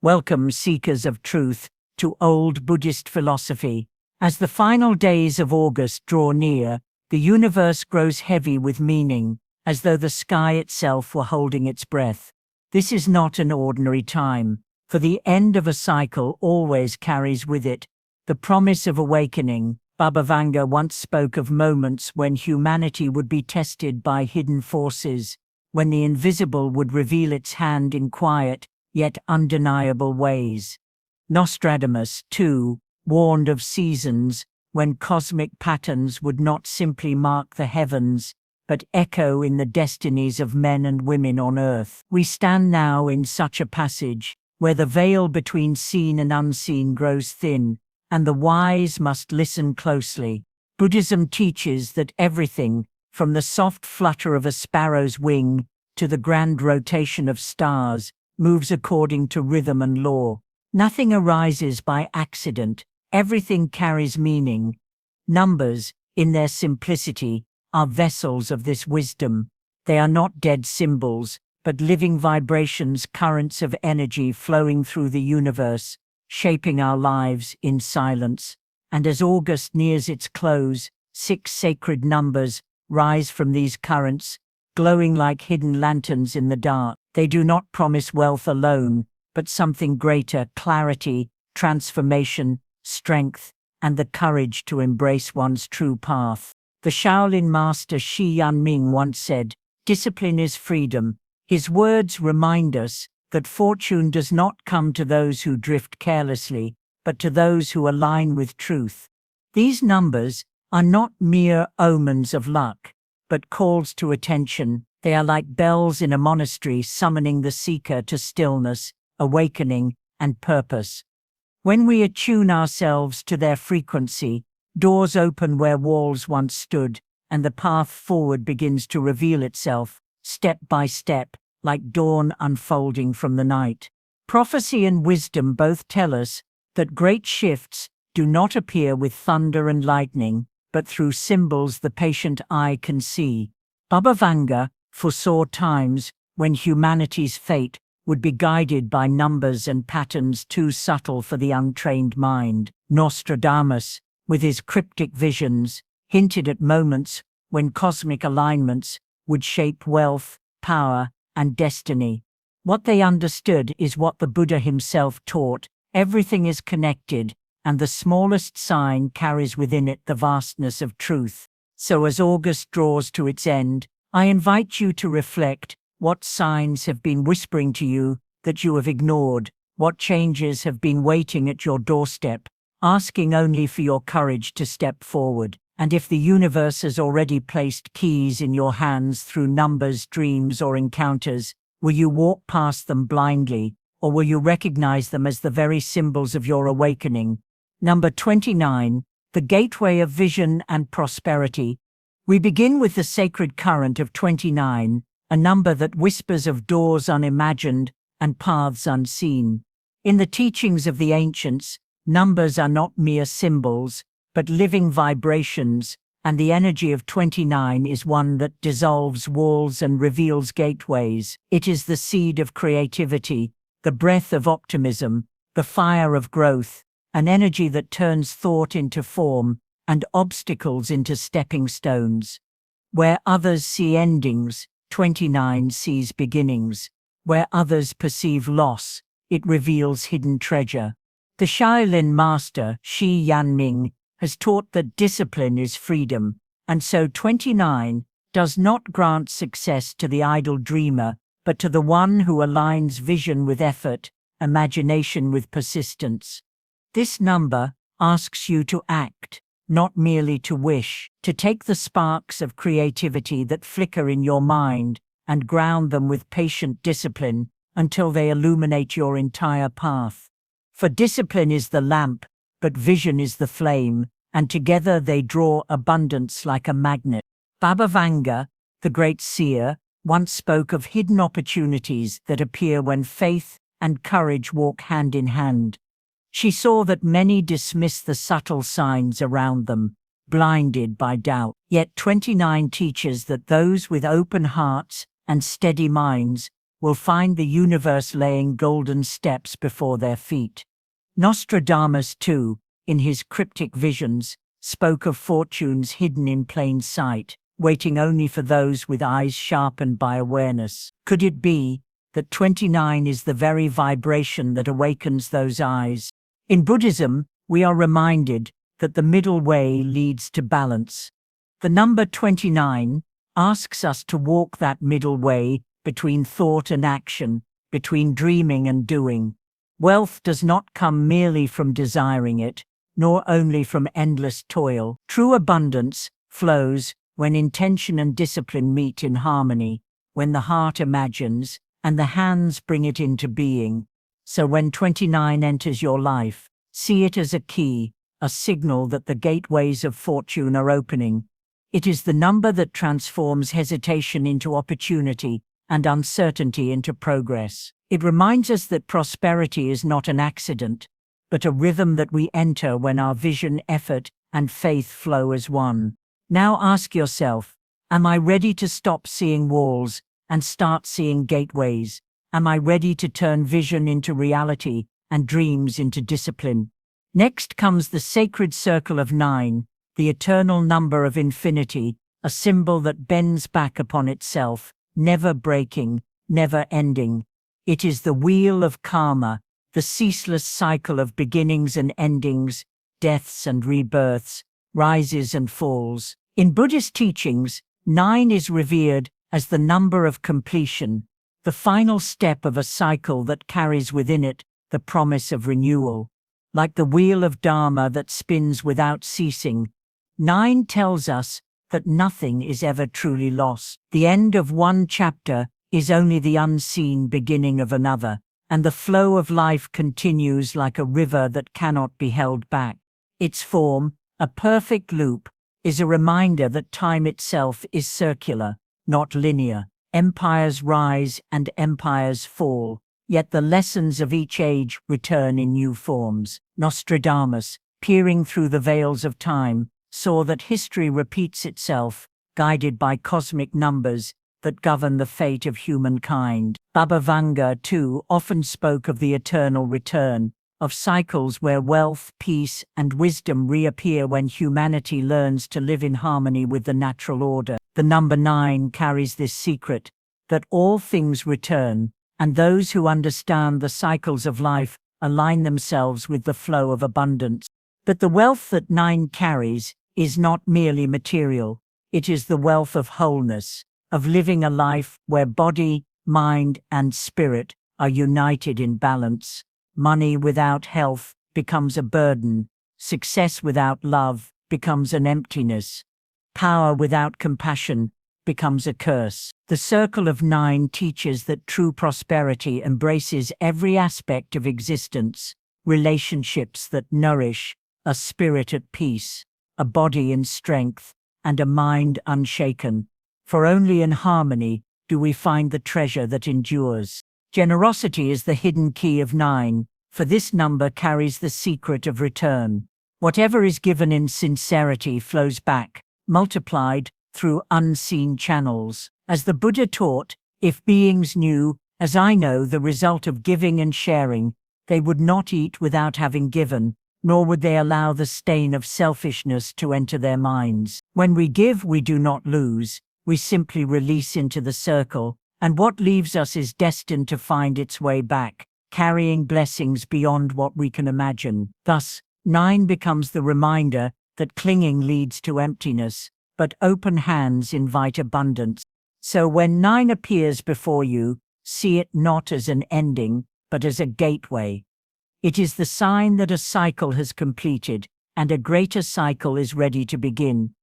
Welcome, seekers of truth, to old Buddhist philosophy. As the final days of August draw near, the universe grows heavy with meaning, as though the sky itself were holding its breath. This is not an ordinary time, for the end of a cycle always carries with it the promise of awakening. Baba Vanga once spoke of moments when humanity would be tested by hidden forces, when the invisible would reveal its hand in quiet, yet undeniable ways. Nostradamus, too, warned of seasons when cosmic patterns would not simply mark the heavens, but echo in the destinies of men and women on earth. We stand now in such a passage, where the veil between seen and unseen grows thin, and the wise must listen closely. Buddhism teaches that everything, from the soft flutter of a sparrow's wing to the grand rotation of stars, moves according to rhythm and law. Nothing arises by accident. Everything carries meaning. Numbers, in their simplicity, are vessels of this wisdom. They are not dead symbols, but living vibrations, currents of energy flowing through the universe, shaping our lives in silence. And as August nears its close, 6 sacred numbers rise from these currents, glowing like hidden lanterns in the dark. They do not promise wealth alone, but something greater: clarity, transformation, strength, and the courage to embrace one's true path. The Shaolin master Shi Yanming once said, "Discipline is freedom." His words remind us that fortune does not come to those who drift carelessly, but to those who align with truth. These numbers are not mere omens of luck, but calls to attention. They are like bells in a monastery, summoning the seeker to stillness, awakening, and purpose. When we attune ourselves to their frequency, doors open where walls once stood, and the path forward begins to reveal itself, step by step, like dawn unfolding from the night. Prophecy and wisdom both tell us that great shifts do not appear with thunder and lightning, but through symbols the patient eye can see. Baba Vanga foresaw times when humanity's fate would be guided by numbers and patterns too subtle for the untrained mind. Nostradamus, with his cryptic visions, hinted at moments when cosmic alignments would shape wealth, power, and destiny. What they understood is what the Buddha himself taught: everything is connected, and the smallest sign carries within it the vastness of truth. So as August draws to its end, I invite you to reflect: what signs have been whispering to you that you have ignored? What changes have been waiting at your doorstep, asking only for your courage to step forward? And if the universe has already placed keys in your hands through numbers, dreams, or encounters, will you walk past them blindly, or will you recognize them as the very symbols of your awakening? Number 29, the gateway of vision and prosperity. We begin with the sacred current of 29, a number that whispers of doors unimagined and paths unseen. In the teachings of the ancients, numbers are not mere symbols, but living vibrations, and the energy of 29 is one that dissolves walls and reveals gateways. It is the seed of creativity, the breath of optimism, the fire of growth, an energy that turns thought into form and obstacles into stepping stones. Where others see endings, 29 sees beginnings. Where others perceive loss, it reveals hidden treasure. The Shaolin master, Shi Yanming, has taught that discipline is freedom, and so 29 does not grant success to the idle dreamer, but to the one who aligns vision with effort, imagination with persistence. This number asks you to act, not merely to wish, to take the sparks of creativity that flicker in your mind and ground them with patient discipline until they illuminate your entire path. For discipline is the lamp, but vision is the flame, and together they draw abundance like a magnet. Baba Vanga, the great seer, once spoke of hidden opportunities that appear when faith and courage walk hand in hand. She saw that many dismiss the subtle signs around them, blinded by doubt. Yet 29 teaches that those with open hearts and steady minds will find the universe laying golden steps before their feet. Nostradamus, too, in his cryptic visions, spoke of fortunes hidden in plain sight, waiting only for those with eyes sharpened by awareness. Could it be that 29 is the very vibration that awakens those eyes? In Buddhism, we are reminded that the middle way leads to balance. The number 29 asks us to walk that middle way between thought and action, between dreaming and doing. Wealth does not come merely from desiring it, nor only from endless toil. True abundance flows when intention and discipline meet in harmony, when the heart imagines and the hands bring it into being. So when 29 enters your life, see it as a key, a signal that the gateways of fortune are opening. It is the number that transforms hesitation into opportunity and uncertainty into progress. It reminds us that prosperity is not an accident, but a rhythm that we enter when our vision, effort, and faith flow as one. Now ask yourself, am I ready to stop seeing walls and start seeing gateways? Am I ready to turn vision into reality and dreams into discipline? Next comes the sacred circle of 9, the eternal number of infinity, a symbol that bends back upon itself, never breaking, never ending. It is the wheel of karma, the ceaseless cycle of beginnings and endings, deaths and rebirths, rises and falls. In Buddhist teachings, 9 is revered as the number of completion, the final step of a cycle that carries within it the promise of renewal. Like the wheel of Dharma that spins without ceasing, 9 tells us that nothing is ever truly lost. The end of one chapter is only the unseen beginning of another, and the flow of life continues like a river that cannot be held back. Its form, a perfect loop, is a reminder that time itself is circular, not linear. Empires rise and empires fall, yet the lessons of each age return in new forms. Nostradamus, peering through the veils of time, saw that history repeats itself, guided by cosmic numbers that govern the fate of humankind. Baba Vanga, too, often spoke of the eternal return, of cycles where wealth, peace, and wisdom reappear when humanity learns to live in harmony with the natural order. The number 9 carries this secret, that all things return, and those who understand the cycles of life align themselves with the flow of abundance. But the wealth that 9 carries is not merely material, it is the wealth of wholeness, of living a life where body, mind, and spirit are united in balance. Money without health becomes a burden, success without love becomes an emptiness, power without compassion becomes a curse. The circle of 9 teaches that true prosperity embraces every aspect of existence, relationships that nourish, a spirit at peace, a body in strength, and a mind unshaken. For only in harmony do we find the treasure that endures. Generosity is the hidden key of 9, for this number carries the secret of return. Whatever is given in sincerity flows back, multiplied through unseen channels. As the Buddha taught, if beings knew, as I know, the result of giving and sharing, they would not eat without having given, nor would they allow the stain of selfishness to enter their minds. When we give, we do not lose, we simply release into the circle, and what leaves us is destined to find its way back, carrying blessings beyond what we can imagine. Thus, 9 becomes the reminder that clinging leads to emptiness, but open hands invite abundance. So when 9 appears before you, see it not as an ending, but as a gateway. It is the sign that a cycle has completed, and a greater cycle is ready to begin.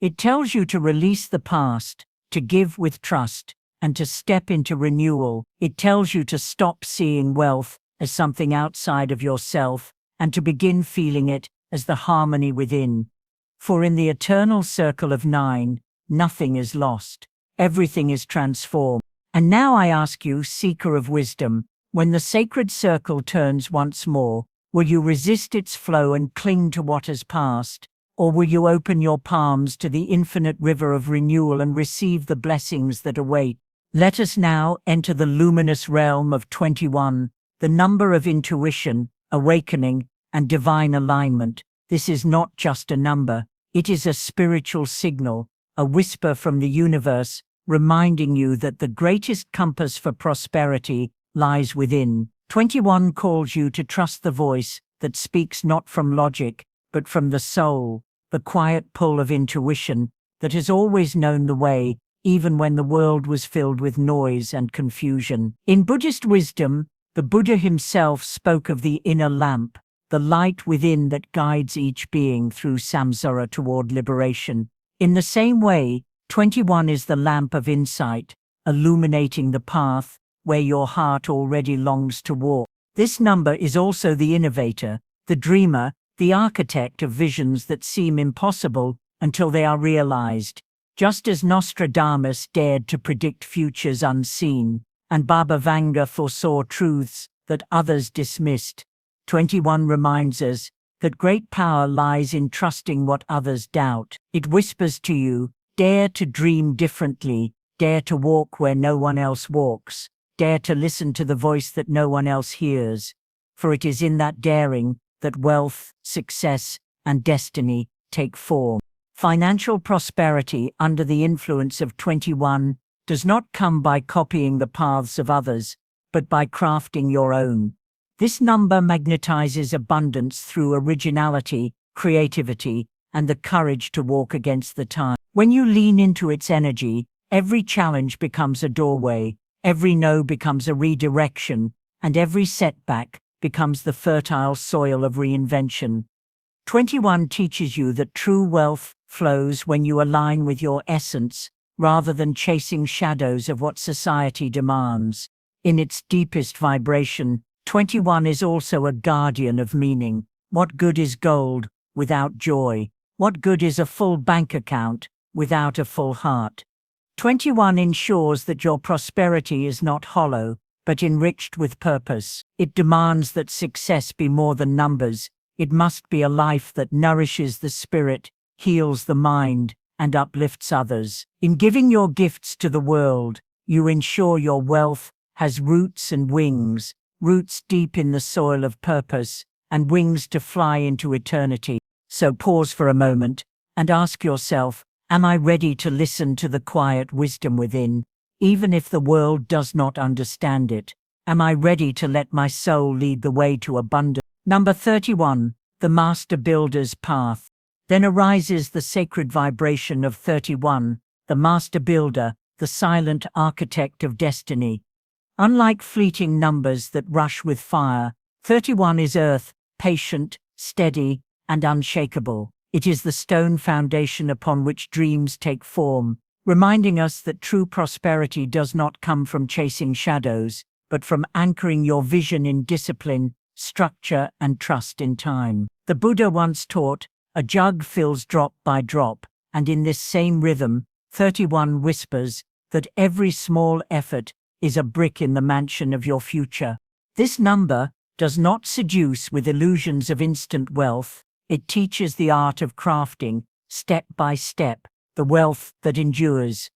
It tells you to release the past, to give with trust, and to step into renewal. It tells you to stop seeing wealth as something outside of yourself, and to begin feeling it as the harmony within. For in the eternal circle of 9, nothing is lost. Everything is transformed. And now I ask you, seeker of wisdom, when the sacred circle turns once more, will you resist its flow and cling to what has passed? Or will you open your palms to the infinite river of renewal and receive the blessings that await? Let us now enter the luminous realm of 21, the number of intuition, awakening, and divine alignment. This is not just a number, it is a spiritual signal, a whisper from the universe, reminding you that the greatest compass for prosperity lies within. 21 calls you to trust the voice that speaks not from logic, but from the soul, the quiet pull of intuition that has always known the way, even when the world was filled with noise and confusion. In Buddhist wisdom, the Buddha himself spoke of the inner lamp, the light within that guides each being through samsara toward liberation. In the same way, 21 is the lamp of insight, illuminating the path where your heart already longs to walk. This number is also the innovator, the dreamer, the architect of visions that seem impossible until they are realized. Just as Nostradamus dared to predict futures unseen, and Baba Vanga foresaw truths that others dismissed, 21 reminds us that great power lies in trusting what others doubt. It whispers to you, dare to dream differently, dare to walk where no one else walks, dare to listen to the voice that no one else hears. For it is in that daring that wealth, success, and destiny take form. Financial prosperity under the influence of 21 does not come by copying the paths of others, but by crafting your own. This number magnetizes abundance through originality, creativity, and the courage to walk against the tide. When you lean into its energy, every challenge becomes a doorway, every no becomes a redirection, and every setback becomes the fertile soil of reinvention. 21 teaches you that true wealth flows when you align with your essence, rather than chasing shadows of what society demands. In its deepest vibration, 21 is also a guardian of meaning. What good is gold without joy? What good is a full bank account without a full heart? 21 ensures that your prosperity is not hollow, but enriched with purpose. It demands that success be more than numbers. It must be a life that nourishes the spirit, heals the mind, and uplifts others. In giving your gifts to the world, you ensure your wealth has roots and wings, roots deep in the soil of purpose, and wings to fly into eternity. So pause for a moment and ask yourself, am I ready to listen to the quiet wisdom within, even if the world does not understand it? Am I ready to let my soul lead the way to abundance? Number 31, the Master Builder's Path. Then arises the sacred vibration of 31, the Master Builder, the silent architect of destiny. Unlike fleeting numbers that rush with fire, 31 is earth, patient, steady, and unshakable. It is the stone foundation upon which dreams take form, reminding us that true prosperity does not come from chasing shadows, but from anchoring your vision in discipline, structure, and trust in time. The Buddha once taught, a jug fills drop by drop, and in this same rhythm, 31 whispers that every small effort is a brick in the mansion of your future. This number does not seduce with illusions of instant wealth. It teaches the art of crafting, step by step, the wealth that endures.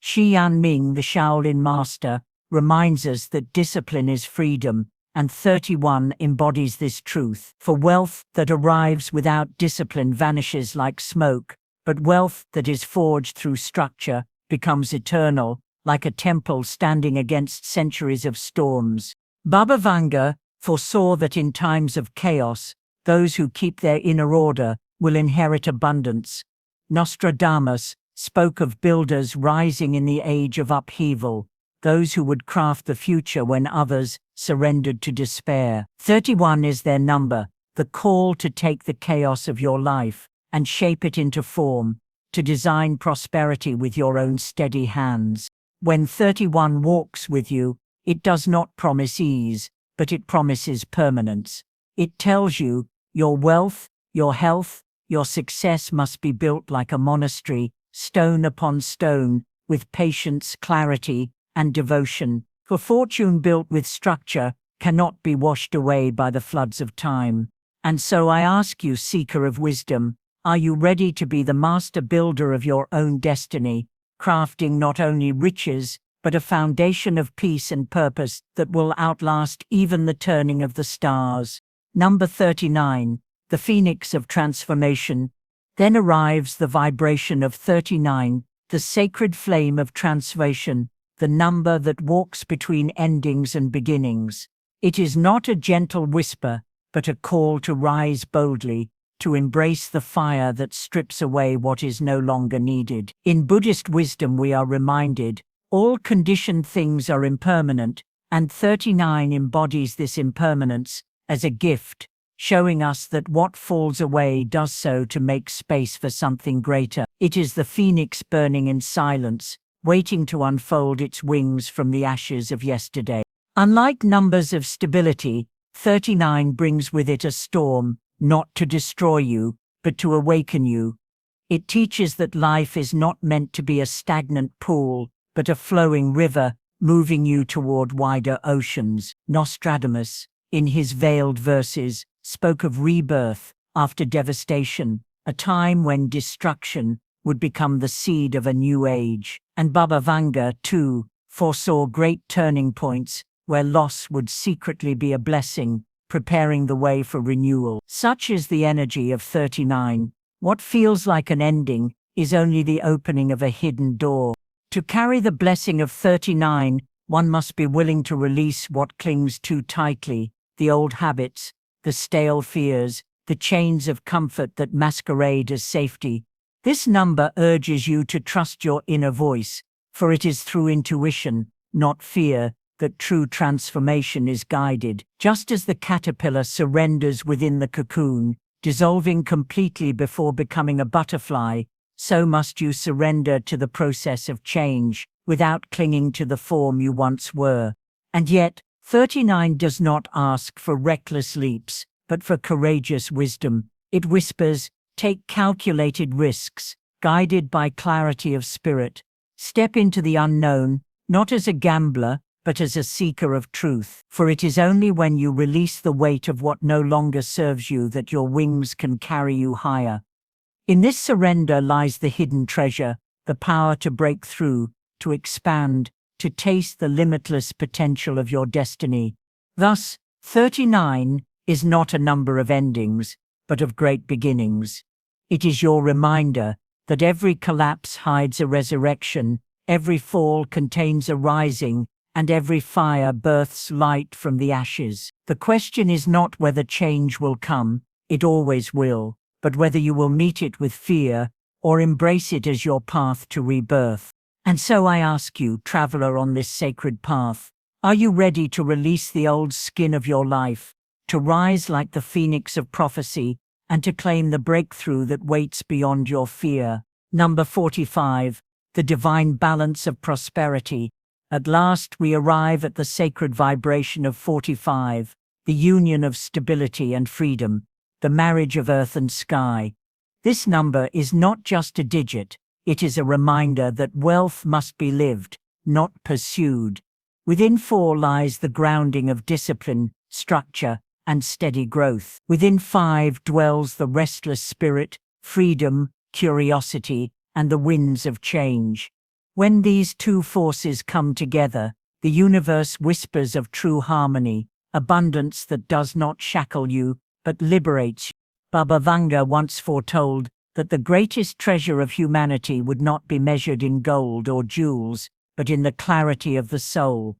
Shi Yanming, the Shaolin master, reminds us that discipline is freedom, and 31 embodies this truth. For wealth that arrives without discipline vanishes like smoke, but wealth that is forged through structure becomes eternal, like a temple standing against centuries of storms. Baba Vanga foresaw that in times of chaos, those who keep their inner order will inherit abundance. Nostradamus spoke of builders rising in the age of upheaval, those who would craft the future when others surrendered to despair. 31 is their number, the call to take the chaos of your life and shape it into form, to design prosperity with your own steady hands. When 31 walks with you, it does not promise ease, but it promises permanence. It tells you your wealth, your health, your success must be built like a monastery, stone upon stone, with patience, clarity, and devotion. For fortune built with structure cannot be washed away by the floods of time. And so I ask you, seeker of wisdom, are you ready to be the master builder of your own destiny, crafting not only riches, but but a foundation of peace and purpose that will outlast even the turning of the stars. Number 39, the phoenix of transformation. Then arrives the vibration of 39, the sacred flame of transformation, the number that walks between endings and beginnings. It is not a gentle whisper, but a call to rise boldly, to embrace the fire that strips away what is no longer needed. In Buddhist wisdom we are reminded, all conditioned things are impermanent, and 39 embodies this impermanence as a gift, showing us that what falls away does so to make space for something greater. It is the phoenix burning in silence, waiting to unfold its wings from the ashes of yesterday. Unlike numbers of stability, 39 brings with it a storm, not to destroy you, but to awaken you. It teaches that life is not meant to be a stagnant pool, but a flowing river, moving you toward wider oceans. Nostradamus, in his veiled verses, spoke of rebirth after devastation, a time when destruction would become the seed of a new age. And Baba Vanga, too, foresaw great turning points where loss would secretly be a blessing, preparing the way for renewal. Such is the energy of 39. What feels like an ending is only the opening of a hidden door. To carry the blessing of 39, one must be willing to release what clings too tightly, the old habits, the stale fears, the chains of comfort that masquerade as safety. This number urges you to trust your inner voice, for it is through intuition, not fear, that true transformation is guided. Just as the caterpillar surrenders within the cocoon, dissolving completely before becoming a butterfly, so must you surrender to the process of change, without clinging to the form you once were. And yet, 39 does not ask for reckless leaps, but for courageous wisdom. It whispers, take calculated risks, guided by clarity of spirit. Step into the unknown, not as a gambler, but as a seeker of truth. For it is only when you release the weight of what no longer serves you that your wings can carry you higher. In this surrender lies the hidden treasure, the power to break through, to expand, to taste the limitless potential of your destiny. Thus, 39 is not a number of endings, but of great beginnings. It is your reminder that every collapse hides a resurrection, every fall contains a rising, and every fire births light from the ashes. The question is not whether change will come, it always will, but whether you will meet it with fear, or embrace it as your path to rebirth. And so I ask you, traveler on this sacred path, are you ready to release the old skin of your life, to rise like the phoenix of prophecy, and to claim the breakthrough that waits beyond your fear? Number 45, the divine balance of prosperity. At last we arrive at the sacred vibration of 45, the union of stability and freedom, the marriage of earth and sky. This number is not just a digit, it is a reminder that wealth must be lived, not pursued. Within 4 lies the grounding of discipline, structure, and steady growth. Within 5 dwells the restless spirit, freedom, curiosity, and the winds of change. When these 2 forces come together, the universe whispers of true harmony, abundance that does not shackle you, but liberates you. Baba Vanga once foretold that the greatest treasure of humanity would not be measured in gold or jewels, but in the clarity of the soul.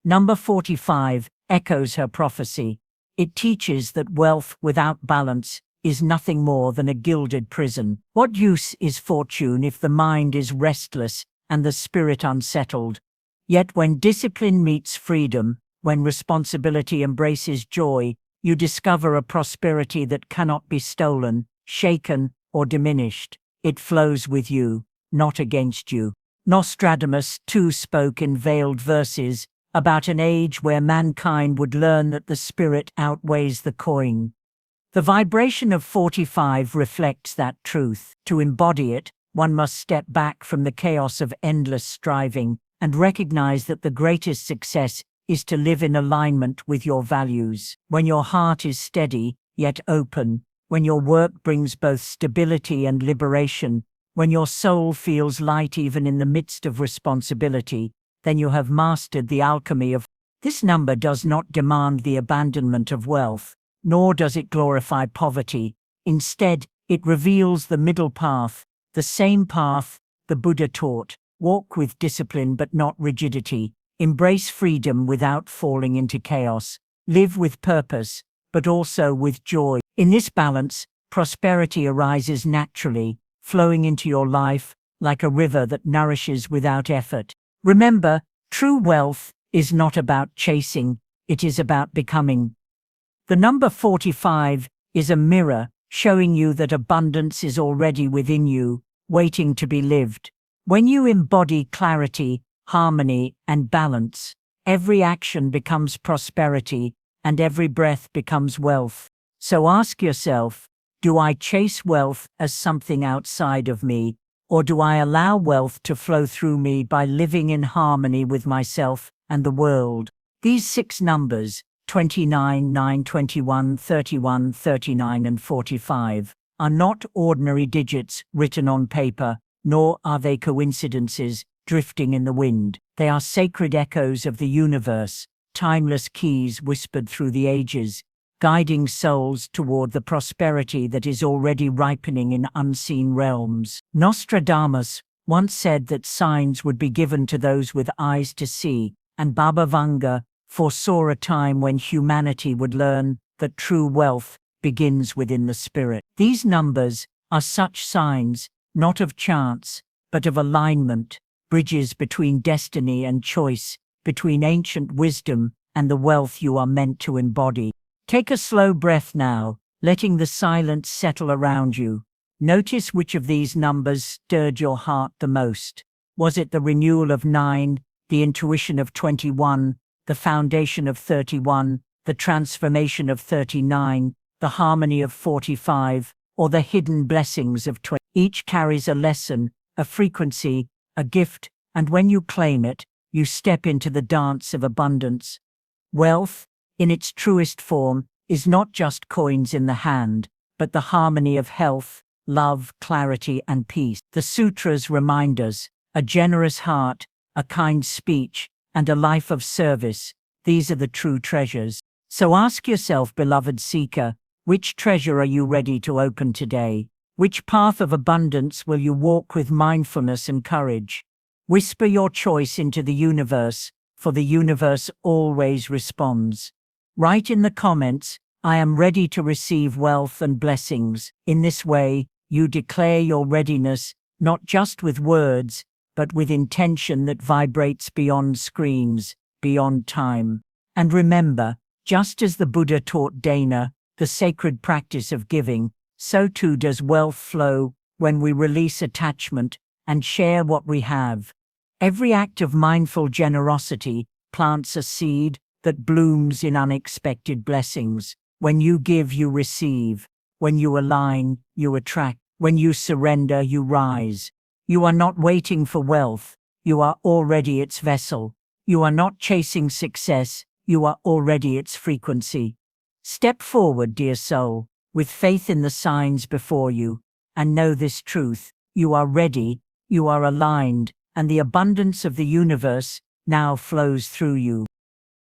Number 45 echoes her prophecy. It teaches that wealth without balance is nothing more than a gilded prison. What use is fortune if the mind is restless and the spirit unsettled? Yet when discipline meets freedom, when responsibility embraces joy, you discover a prosperity that cannot be stolen, shaken, or diminished. It flows with you, not against you. Nostradamus too spoke in veiled verses about an age where mankind would learn that the spirit outweighs the coin. The vibration of 45 reflects that truth. To embody it, one must step back from the chaos of endless striving and recognize that the greatest success is to live in alignment with your values. When your heart is steady, yet open, when your work brings both stability and liberation, when your soul feels light even in the midst of responsibility, then you have mastered the alchemy of. This number does not demand the abandonment of wealth, nor does it glorify poverty. Instead, it reveals the middle path, the same path the Buddha taught. Walk with discipline but not rigidity. Embrace freedom without falling into chaos. Live with purpose, but also with joy. In this balance, prosperity arises naturally, flowing into your life like a river that nourishes without effort. Remember, true wealth is not about chasing, it is about becoming. The number 45 is a mirror showing you that abundance is already within you, waiting to be lived. When you embody clarity, harmony, and balance, every action becomes prosperity, and every breath becomes wealth. So ask yourself, do I chase wealth as something outside of me, or do I allow wealth to flow through me by living in harmony with myself and the world? These 6 numbers, 29, 9, 21, 31, 39, and 45, are not ordinary digits written on paper, nor are they coincidences drifting in the wind. They are sacred echoes of the universe, timeless keys whispered through the ages, guiding souls toward the prosperity that is already ripening in unseen realms. Nostradamus once said that signs would be given to those with eyes to see, and Baba Vanga foresaw a time when humanity would learn that true wealth begins within the spirit. These numbers are such signs, not of chance, but of alignment, bridges between destiny and choice, between ancient wisdom and the wealth you are meant to embody. Take a slow breath now, letting the silence settle around you. Notice which of these numbers stirred your heart the most. Was it the renewal of 9, the intuition of 21, the foundation of 31, the transformation of 39, the harmony of 45, or the hidden blessings of 20? Each carries a lesson, a frequency, a gift, and when you claim it, you step into the dance of abundance. Wealth, in its truest form, is not just coins in the hand, but the harmony of health, love, clarity, and peace. The sutras remind us, a generous heart, a kind speech, and a life of service, these are the true treasures. So ask yourself, beloved seeker, which treasure are you ready to open today? Which path of abundance will you walk with mindfulness and courage? Whisper your choice into the universe, for the universe always responds. Write in the comments, I am ready to receive wealth and blessings. In this way, you declare your readiness, not just with words, but with intention that vibrates beyond screens, beyond time. And remember, just as the Buddha taught dana, the sacred practice of giving, so too does wealth flow when we release attachment and share what we have. Every act of mindful generosity plants a seed that blooms in unexpected blessings. When you give, you receive. When you align, you attract. When you surrender, you rise. You are not waiting for wealth, you are already its vessel. You are not chasing success, you are already its frequency. Step forward, dear soul, with faith in the signs before you, and know this truth: you are ready, you are aligned, and the abundance of the universe now flows through you.